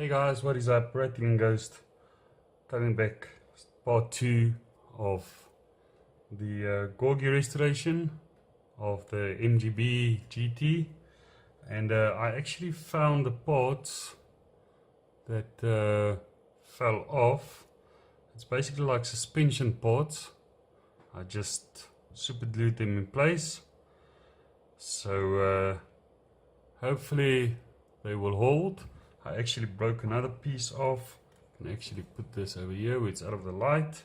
Hey guys, what is up? Rattling Ghost coming back, part 2 of the Corgi restoration of the MGB GT. And I actually found the parts that fell off. It's basically like suspension parts. I just super glued them in place, so hopefully they will hold. I actually broke another piece off. I can actually put this over here where it's out of the light.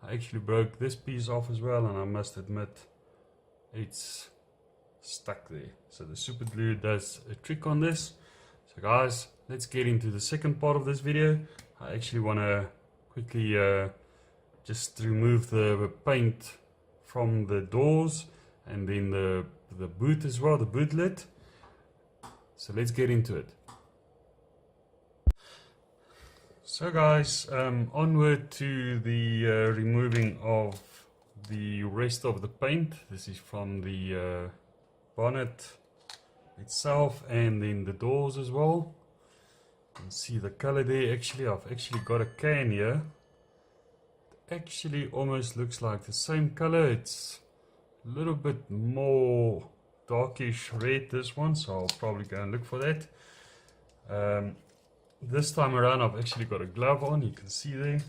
I actually broke this piece off as well, and I must admit it's stuck there. So the super glue does a trick on this. So guys, let's get into the second part of this video. I actually want to quickly just remove the paint from the doors and then the boot as well, the boot lid. So let's get into it. So guys, onward to the removing of the rest of the paint. This is from the bonnet itself and then the doors as well. You can see the color there. Actually, I've actually got a can here. It actually almost looks like the same color. It's a little bit more darkish red, this one, so I'll probably go and look for that. This time around I've actually got a glove on, you can see there,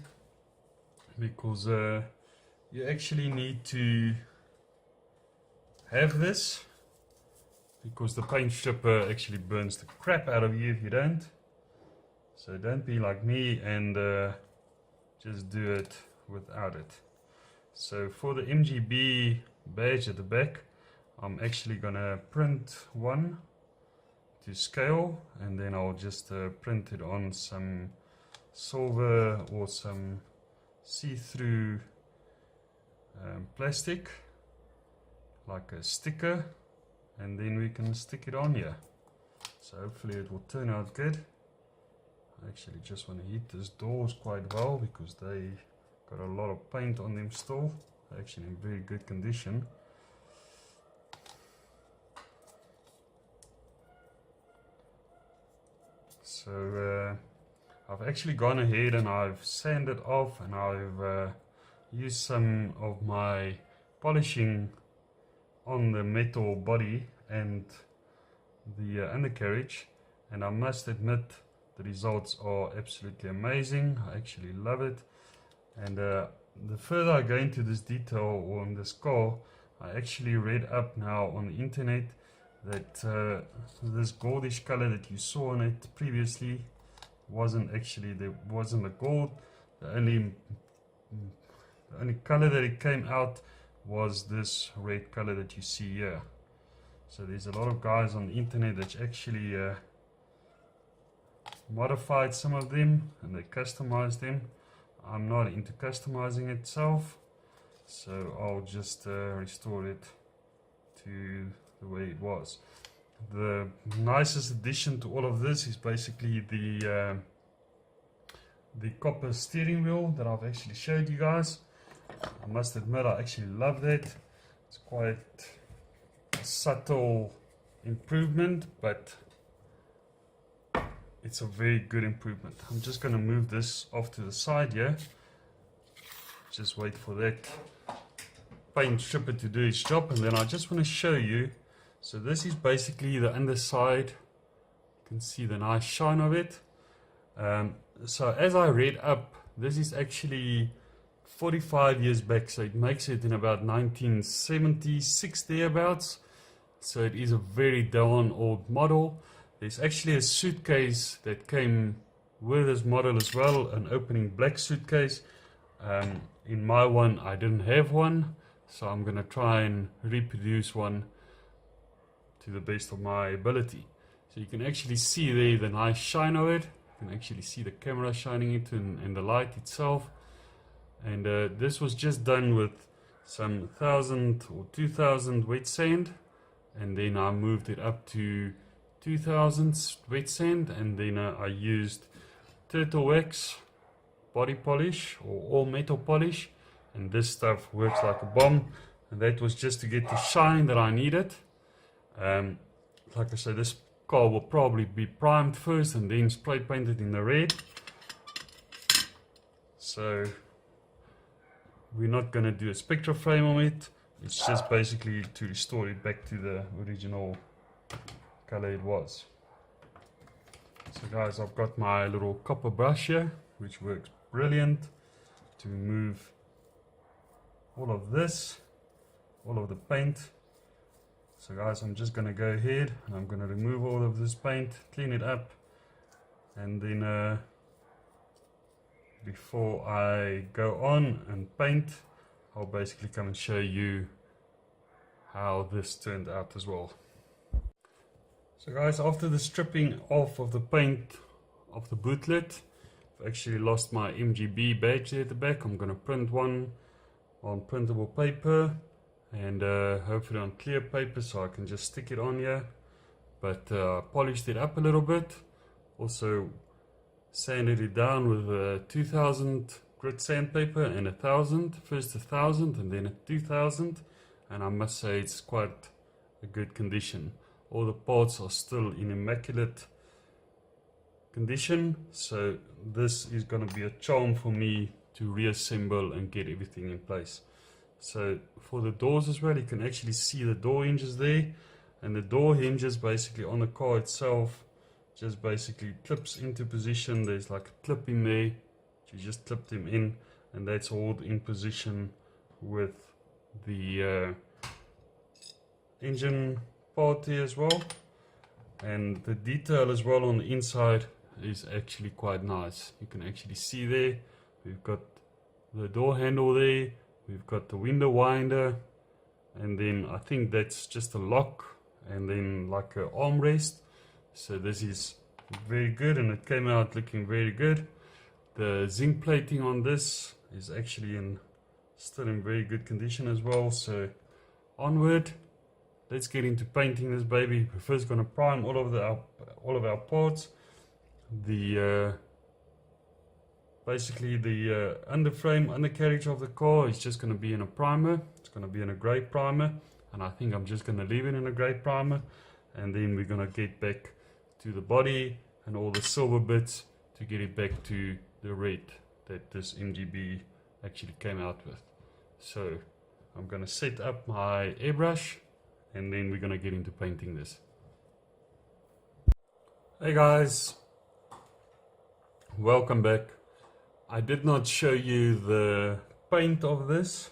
because you actually need to have this, because the paint stripper actually burns the crap out of you if you don't. So don't be like me and just do it without it. So for the MGB badge at the back, I'm actually gonna print one to scale, and then I'll just print it on some silver or some see-through plastic, like a sticker, and then we can stick it on here. So hopefully it will turn out good. I actually just want to heat these doors quite well because they got a lot of paint on them still. They're actually in very good condition. So I've actually gone ahead and I've sanded off, and I've used some of my polishing on the metal body and the undercarriage, and I must admit the results are absolutely amazing. I actually love it. And the further I go into this detail on this car, I actually read up now on the internet that this goldish color that you saw on it previously wasn't actually, there wasn't a gold. The only color that it came out was this red color that you see here. So there's a lot of guys on the internet that actually modified some of them and they customized them. I'm not into customizing itself, so I'll just restore it to the way it was. The nicest addition to all of this is basically the copper steering wheel that I've actually showed you guys. I must admit I actually love that. It's quite a subtle improvement, but it's a very good improvement. I'm just going to move this off to the side here. Just wait for that paint stripper to do its job, and then I just want to show you. So this is basically the underside. You can see the nice shine of it. So as I read up, this is actually 45 years back, so it makes it in about 1976 thereabouts. So it is a very darn old model. There's actually a suitcase that came with this model as well, an opening black suitcase. In my one I didn't have one, so I'm going to try and reproduce one to the best of my ability. So you can actually see there the nice shine of it. You can actually see the camera shining it and the light itself. And this was just done with some 1000 or 2000 wet sand, and then I moved it up to 2000 wet sand, and then I used turtle wax body polish or all metal polish, and this stuff works like a bomb. And that was just to get the shine that I needed. Like I said, this car will probably be primed first and then spray painted in the red. So we're not going to do a spectra frame on it. It's just basically to restore it back to the original color it was. So guys, I've got my little copper brush here, which works brilliant to remove all of this, all of the paint. So guys, I'm just going to go ahead and I'm going to remove all of this paint, clean it up, and then before I go on and paint, I'll basically come and show you how this turned out as well. So guys, after the stripping off of the paint of the bootlet, I've actually lost my MGB badge there at the back. I'm going to print one on printable paper and hopefully on clear paper so I can just stick it on here. But polished it up a little bit. Also sanded it down with a 2000 grit sandpaper and 1000. First 1000 and then a 2000. And I must say it's quite a good condition. All the parts are still in immaculate condition, so this is going to be a charm for me to reassemble and get everything in place. So for the doors as well, you can actually see the door hinges there, and the door hinges basically on the car itself just basically clips into position. There's like a clip in there, you just clip them in, and that's all in position with the engine part here as well. And the detail as well on the inside is actually quite nice. You can actually see there, we've got the door handle there, we've got the window winder, and then I think that's just a lock and then like an armrest. So this is very good, and it came out looking very good. The zinc plating on this is actually still in very good condition as well. So onward, let's get into painting this baby. We're first going to prime all of our parts. The basically the underframe, undercarriage of the car is just going to be in a primer. It's going to be in a grey primer, and I think I'm just going to leave it in a grey primer, and then we're going to get back to the body and all the silver bits to get it back to the red that this MGB actually came out with. So I'm going to set up my airbrush, and then we're going to get into painting this. Hey guys, welcome back. I did not show you the paint of this,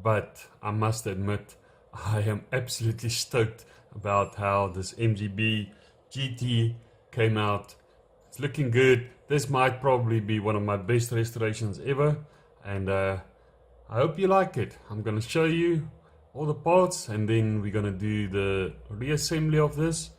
but I must admit I am absolutely stoked about how this MGB GT came out. It's looking good. This might probably be one of my best restorations ever, and I hope you like it. I'm going to show you all the parts, and then we're going to do the reassembly of this.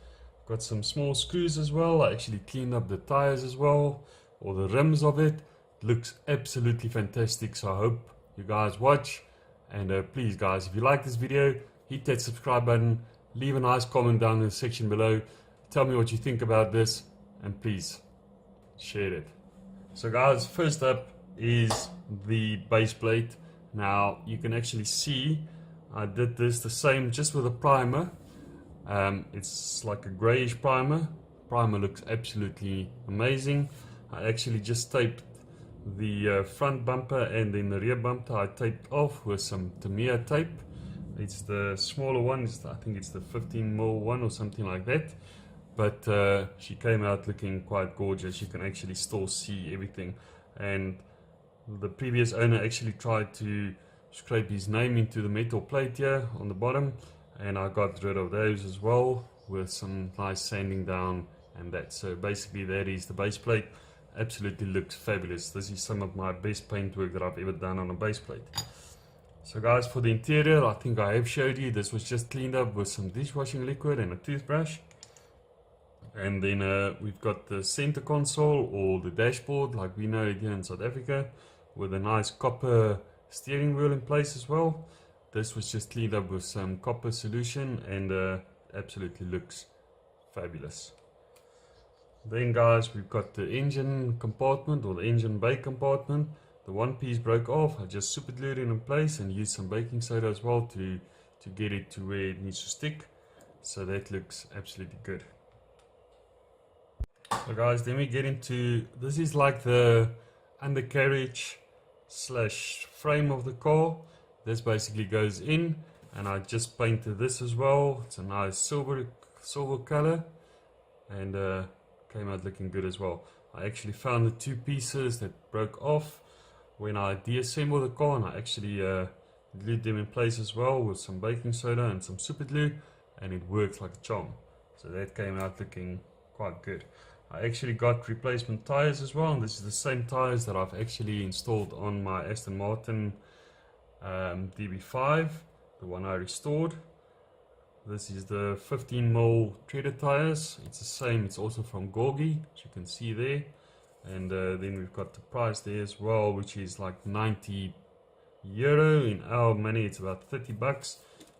Got some small screws as well. I actually cleaned up the tires as well, or the rims of it. It looks absolutely fantastic, so I hope you guys watch. And please guys, if you like this video, hit that subscribe button, leave a nice comment down in the section below, tell me what you think about this, and please share it. So guys, first up is the base plate. Now you can actually see I did this the same, just with a primer. It's like a grayish primer. Primer looks absolutely amazing. I actually just taped the front bumper and then the rear bumper. I taped off with some Tamiya tape. It's the smaller one. I think it's the 15mm one or something like that. But she came out looking quite gorgeous. You can actually still see everything. And the previous owner actually tried to scrape his name into the metal plate here on the bottom, and I got rid of those as well with some nice sanding down and that. So basically that is the base plate. Absolutely looks fabulous. This is some of my best paintwork that I've ever done on a base plate. So guys, for the interior, I think I have showed you. This was just cleaned up with some dishwashing liquid and a toothbrush. And then we've got the center console, or the dashboard like we know it here in South Africa, with a nice copper steering wheel in place as well. This was just cleaned up with some copper solution, and absolutely looks fabulous. Then guys, we've got the engine compartment, or the engine bay compartment. The one piece broke off. I just super glued it in place and used some baking soda as well to get it to where it needs to stick. So that looks absolutely good. So guys, then we get into, this is like the undercarriage slash frame of the car. This basically goes in, and I just painted this as well. It's a nice silver color, and came out looking good as well. I actually found the two pieces that broke off when I deassembled the car, and I actually glued them in place as well with some baking soda and some super glue, and it worked like a charm. So that came out looking quite good. I actually got replacement tires as well, and this is the same tires that I've actually installed on my Aston Martin DB5, the one I restored. This is the 15mm treaded tires. It's the same, it's also from Corgi, as you can see there. And then we've got the price there as well, which is like €90. In our money it's about $30,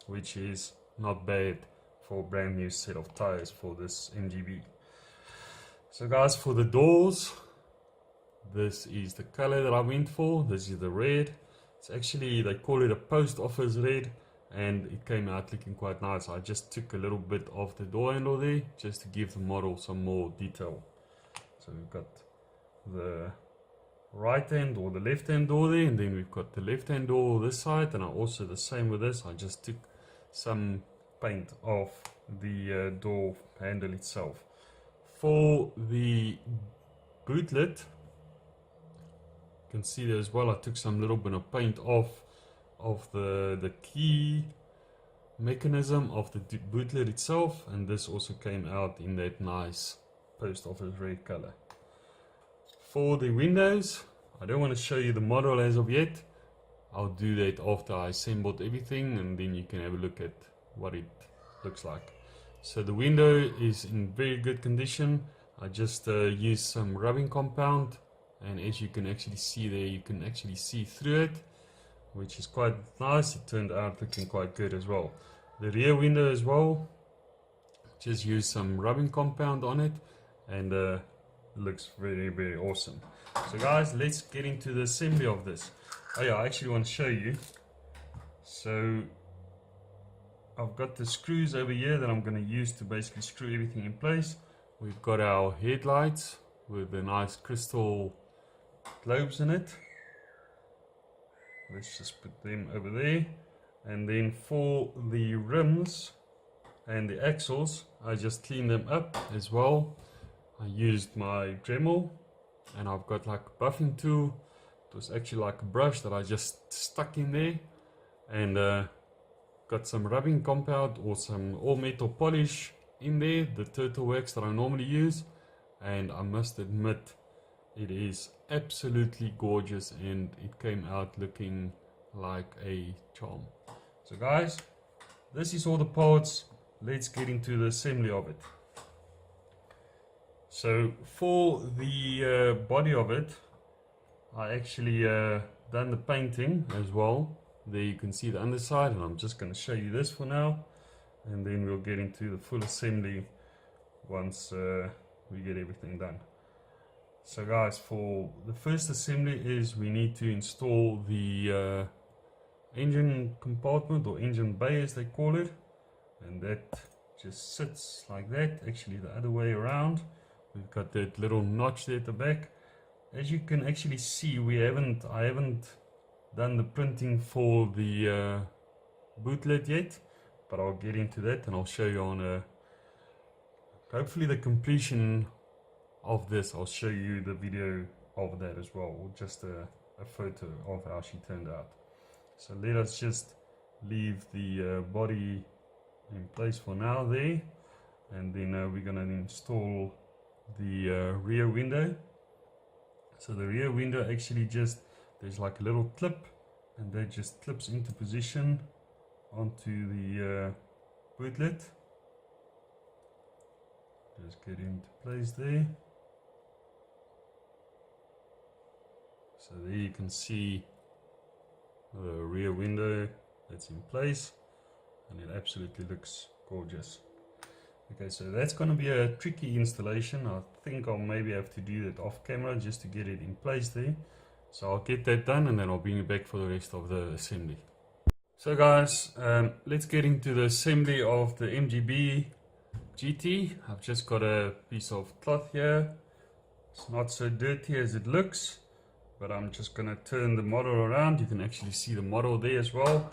which is not bad for a brand new set of tires for this MGB. So guys, for the doors, this is the color that I went for. This is the red. It's actually, they call it a post office red, and it came out looking quite nice. I just took a little bit of the door handle there just to give the model some more detail. So we've got the right hand or the left hand door there, and then we've got the left hand door this side, and I also the same with this. I just took some paint off the door handle itself. For the boot lid, you can see there as well, I took some little bit of paint off of the key mechanism of the boot lid itself, and this also came out in that nice post office red color. For the windows, I don't want to show you the model as of yet. I'll do that after I assembled everything, and then you can have a look at what it looks like. So the window is in very good condition. I just used some rubbing compound, and as you can actually see there, you can actually see through it, which is quite nice. It turned out looking quite good as well. The rear window as well, just used some rubbing compound on it, and looks very, very awesome. So guys, let's get into the assembly of this. Oh yeah, I actually want to show you. So I've got the screws over here that I'm going to use to basically screw everything in place. We've got our headlights with the nice crystal globes in it. Let's just put them over there. And then for the rims and the axles, I just cleaned them up as well. I used my Dremel, and I've got like a buffing tool. It was actually like a brush that I just stuck in there, and got some rubbing compound or some all metal polish in there, the turtle wax that I normally use, and I must admit it is absolutely gorgeous, and it came out looking like a charm. So guys, this is all the parts. Let's get into the assembly of it. So for the body of it, I actually done the painting as well. There you can see the underside, and I'm just going to show you this for now, and then we'll get into the full assembly once we get everything done. So guys, for the first assembly is we need to install the engine compartment, or engine bay as they call it, and that just sits like that, actually the other way around. We've got that little notch there at the back. As you can actually see, I haven't done the printing for the boot lid yet, but I'll get into that, and I'll show you on hopefully the completion of this. I'll show you the video of that as well, or just a photo of how she turned out. So let us just leave the body in place for now there, and then we're going to install the rear window. So the rear window actually just, there's like a little clip, and that just clips into position onto the boot lid. Just get into place there. So there you can see the rear window that's in place, and it absolutely looks gorgeous. Okay, so that's going to be a tricky installation. I think I'll maybe have to do that off camera just to get it in place there. So I'll get that done, and then I'll bring you back for the rest of the assembly. So guys, let's get into the assembly of the MGB. GT. I've just got a piece of cloth here. It's not so dirty as it looks, but I'm just going to turn the model around. You can actually see the model there as well,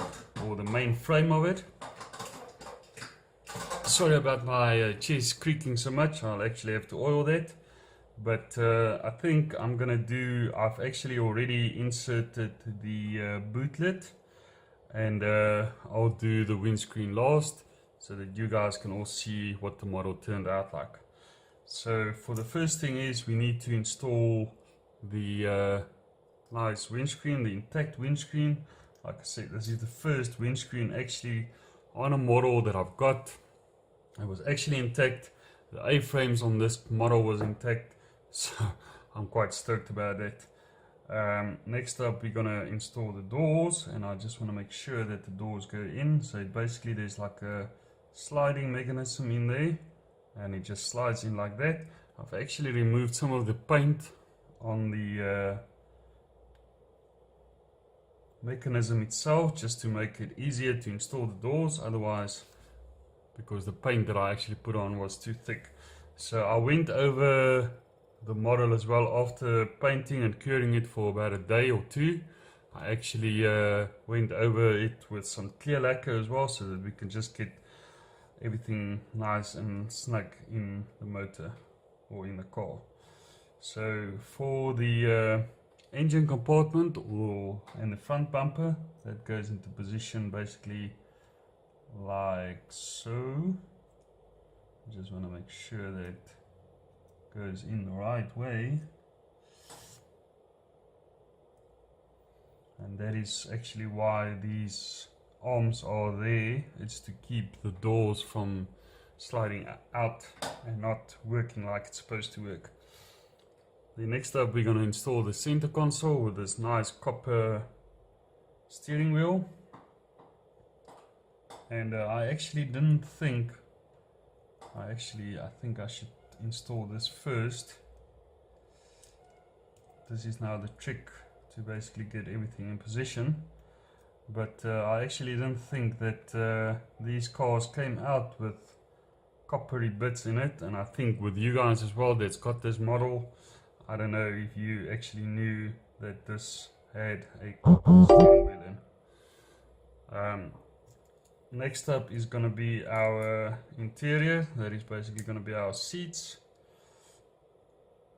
or the main frame of it. Sorry about my chest creaking so much. I'll actually have to oil that. But I think I'm going to do, I've actually already inserted the bootlet, and I'll do the windscreen last so that you guys can all see what the model turned out like. So for the first thing is we need to install the nice windscreen, the intact windscreen. Like I said, this is the first windscreen actually on a model that I've got. It was actually intact. The A-frames on this model was intact, so I'm quite stoked about that. Next up, we're gonna install the doors, and I just want to make sure that the doors go in. So basically there's like a sliding mechanism in there, and it just slides in like that. I've actually removed some of the paint on the mechanism itself just to make it easier to install the doors, otherwise, because the paint that I actually put on was too thick. So I went over the model as well after painting and curing it for about a day or two. I actually went over it with some clear lacquer as well, so that we can just get everything nice and snug in the motor or in the car. So for the engine compartment and the front bumper, that goes into position basically like so. I just want to make sure that it goes in the right way, and that is actually why these arms are there. It's to keep the doors from sliding out and not working like it's supposed to work. Then next up, we're going to install the center console with this nice copper steering wheel. And I actually didn't think, I think I should install this first. This is now the trick to basically get everything in position. But I actually didn't think that these cars came out with coppery bits in it, and I think with you guys as well that's got this model, I don't know if you actually knew that this had a copper steering wheel in. Next up is going to be our interior. That is basically going to be our seats.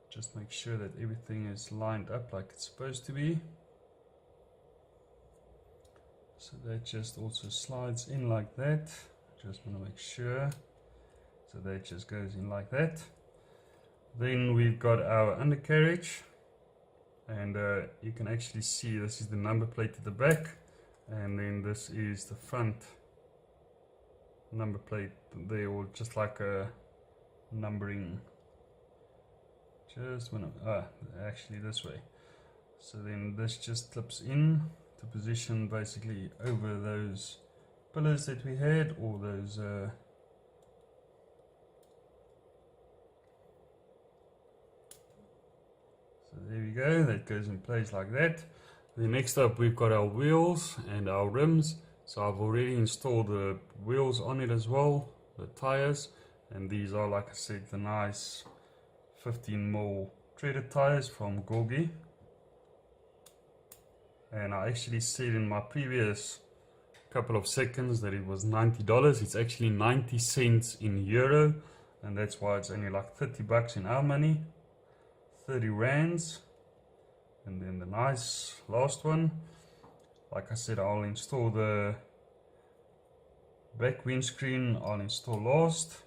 Just make sure that everything is lined up like it's supposed to be. So that just also slides in like that. Just want to make sure. So that just goes in like that. Then we've got our undercarriage, and you can actually see this is the number plate at the back, and then this is the front number plate there, or just like a numbering, just when actually this way. So then this just clips in to position basically over those pillars that we had, or those so there we go, that goes in place like that. Then next up we've got our wheels and our rims. So I've already installed the wheels on it as well, the tires, and these are, like I said, the nice 15mm treaded tires from Corgi. And I actually said in my previous couple of seconds that it was $90. It's actually 90 cents in euro, and that's why it's only like 30 bucks in our money, 30 rands. And then the nice last one, like I said, I'll install the back windscreen, I'll install last.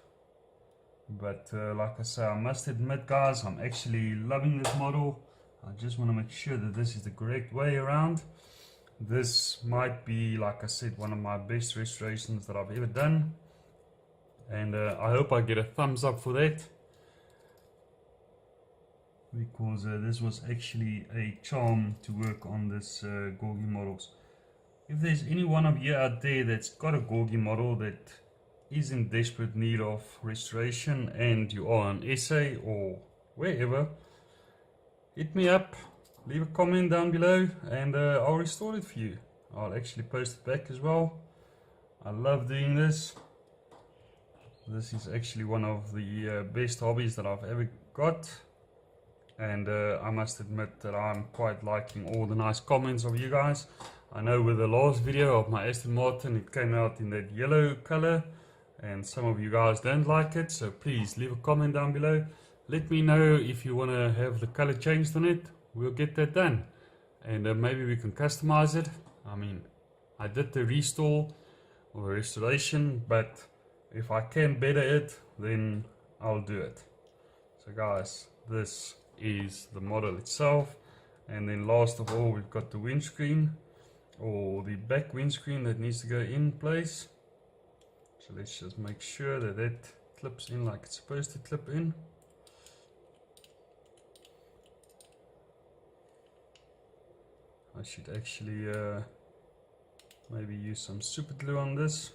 But like I say, I must admit guys, I'm actually loving this model. I just want to make sure that this is the correct way around. This might be, like I said, one of my best restorations that I've ever done, and I hope I get a thumbs up for that, because this was actually a charm to work on this Corgi models. If there's any one of you out there that's got a Corgi model that is in desperate need of restoration, and you are an SA or wherever, hit me up, leave a comment down below, and I'll restore it for you. I'll actually post it back as well. I love doing this. This is actually one of the best hobbies that I've ever got, and I must admit that I'm quite liking all the nice comments of you guys. I know with the last video of my Aston Martin, it came out in that yellow color, and some of you guys don't like it, so please leave a comment down below. Let me know if you want to have the color changed on it. We'll get that done, and maybe we can customize it. I mean, I did the restore or the restoration, but if I can better it, then I'll do it. So guys, this is the model itself, and then last of all, we've got the windscreen, or the back windscreen that needs to go in place. So let's just make sure that that clips in like it's supposed to clip in. I should actually maybe use some super glue on this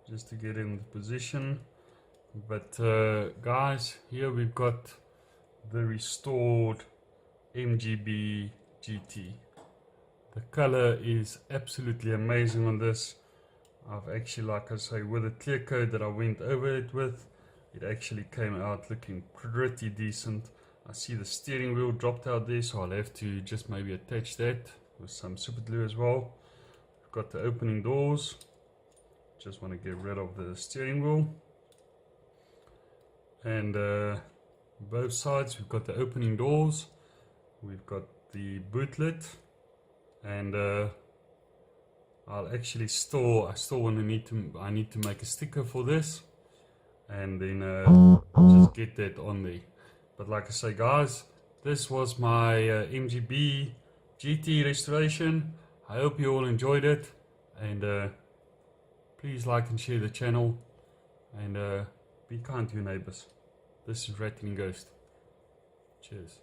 just to get in the position. But guys, here we've got the restored MGB GT. The color is absolutely amazing on this. I've actually, like I say, with the clear coat that I went over it with, it actually came out looking pretty decent. I see the steering wheel dropped out there, so I'll have to just maybe attach that with some super glue as well. We've got the opening doors. Just want to get rid of the steering wheel. And both sides we've got the opening doors. We've got the boot lid. And I'll actually I need to make a sticker for this, and then just get that on there. But like I say guys, this was my MGB GT restoration. I hope you all enjoyed it, and please like and share the channel, and be kind to your neighbors. This is Ratting Ghost. Cheers.